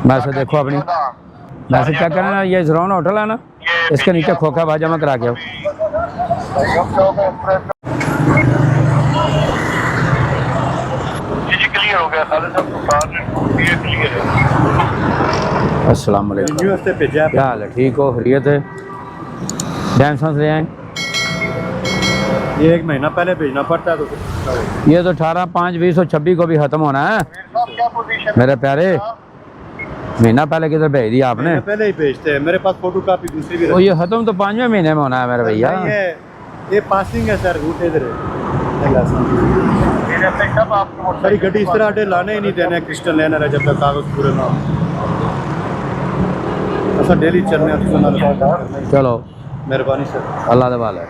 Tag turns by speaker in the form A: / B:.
A: Message देखो अपनी, message check करना। ये ज़रोन होटल है ना, इसके नीचे खोखा भाजा में करा के आओ। अस्सलाम वालेकुम, क्या हाल है? ठीक हो? खैरियत है? डांसर्स ले आए?
B: ये 1 महीना पहले भेजना पड़ता है। तो
A: ये तो 18/5/2026 को भी ख़त्म होना है मेरे प्यारे। महीना पहले किधर भेज दिया आपने?
B: पहले ही भेजते हैं, मेरे पास फोटो कापी दूसरी भी।
A: तो ये ख़त्म तो 5वें महीने में होना है मेरे भैया।
B: ये पासिंग है सर, रूट इधर है। सारी गड्डी इस तरह अड्डे लाने ही नहीं देने, क्रिस्टल लेना है जब तक कागज पूरे ना हो। ऐसा डेली चलने।
A: चलो,
B: मेहरबानी सर,
A: अल्लाह दे वाले।